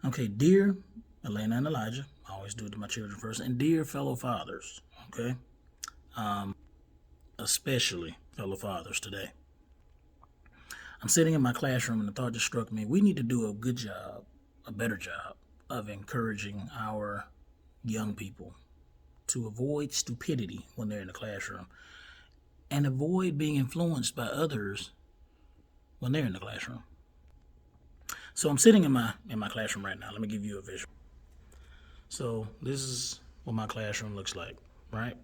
Okay, dear Elena and Elijah, I always do it to my children first, and dear fellow fathers, okay, especially fellow fathers today. I'm sitting in my classroom and the thought just struck me, we need to do a good job, a better job of encouraging our young people to avoid stupidity when they're in the classroom and avoid being influenced by others when they're in the classroom. So I'm sitting in my classroom right now. Let me give you a visual. So this is what my classroom looks like, right?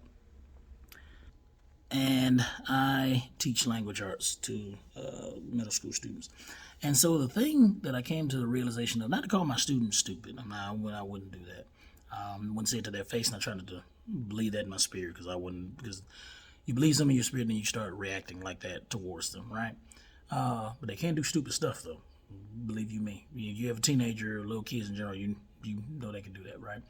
And I teach language arts to middle school students. And so the thing that I came to the realization of, not to call my students stupid, I wouldn't do that. I wouldn't say it to their face, not trying to believe that in my spirit, because you believe something in your spirit and you start reacting like that towards them, right? But they can't do stupid stuff, though. Believe you me. You have a teenager, or little kids in general, you know they can do that, right?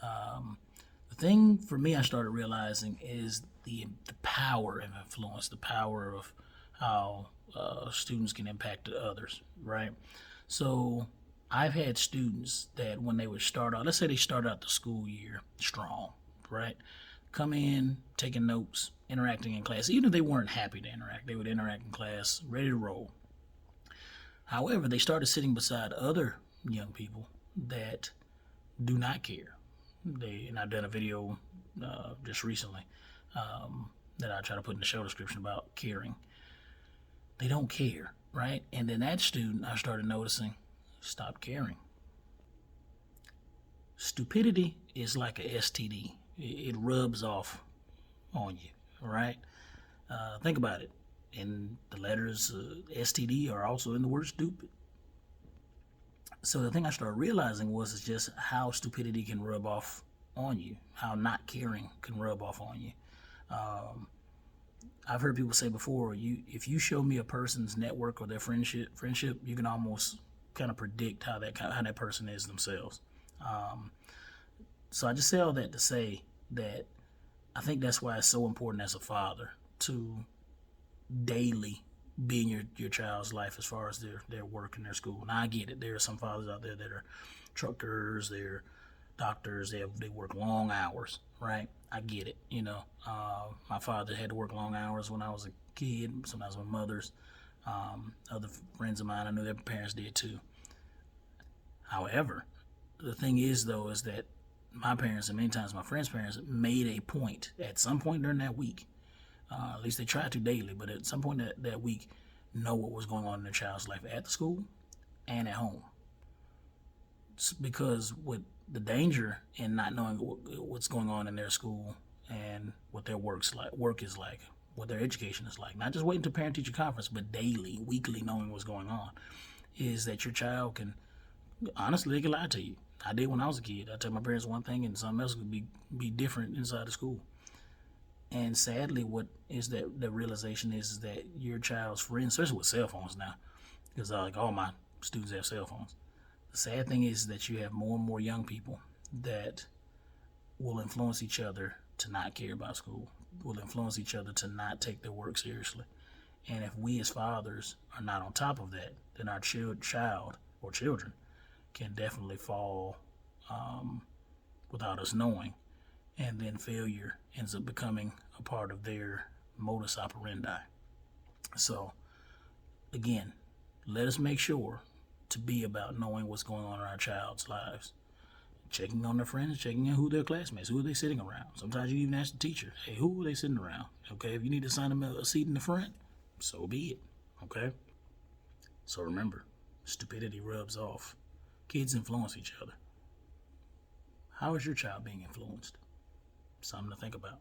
The thing for me I started realizing is the power of influence, the power of how students can impact others, right? So I've had students that when they would start out, let's say they start out the school year strong, right? Come in, taking notes, interacting in class. Even if they weren't happy to interact, they would interact in class, ready to roll. However, they started sitting beside other young people that do not care. And I've done a video just recently that I try to put in the show description about caring. They don't care, right? And then that student, I started noticing, stopped caring. Stupidity is like a STD. It rubs off on you, right? Think about it. And the letters STD are also in the word stupid. So the thing I started realizing was just how stupidity can rub off on you, how not caring can rub off on you. I've heard people say before, if you show me a person's network or their friendship, you can almost kind of predict how that person is themselves. So I just say all that to say that I think that's why it's so important as a father to daily be in your child's life as far as their work and their school. Now I get it. There are some fathers out there that are truckers, they're doctors, they work long hours, right? I get it. My father had to work long hours when I was a kid. Sometimes my mother's, other friends of mine, I knew their parents did too. However, the thing is though is that my parents and many times my friends' parents made a point at some point during that week. At least they tried to daily, but at some point that week, know what was going on in their child's life at the school and at home. Because with the danger in not knowing what's going on in their school and what their work is like, what their education is like, not just waiting to parent-teacher conference, but daily, weekly knowing what's going on, is that your child can, honestly, they can lie to you. I did when I was a kid. I tell my parents one thing and something else could be different inside the school. And sadly, what is that the realization is that your child's friends, especially with cell phones now, because like all my students have cell phones. The sad thing is that you have more and more young people that will influence each other to not care about school, will influence each other to not take their work seriously. And if we as fathers are not on top of that, then our child or children can definitely fall without us knowing. And then failure ends up becoming a part of their modus operandi. So, again, let us make sure to be about knowing what's going on in our child's lives. Checking on their friends, checking on who their classmates, who are they sitting around. Sometimes you even ask the teacher, hey, who are they sitting around? Okay, if you need to assign them a seat in the front, so be it. Okay? So remember, stupidity rubs off. Kids influence each other. How is your child being influenced? Something to think about.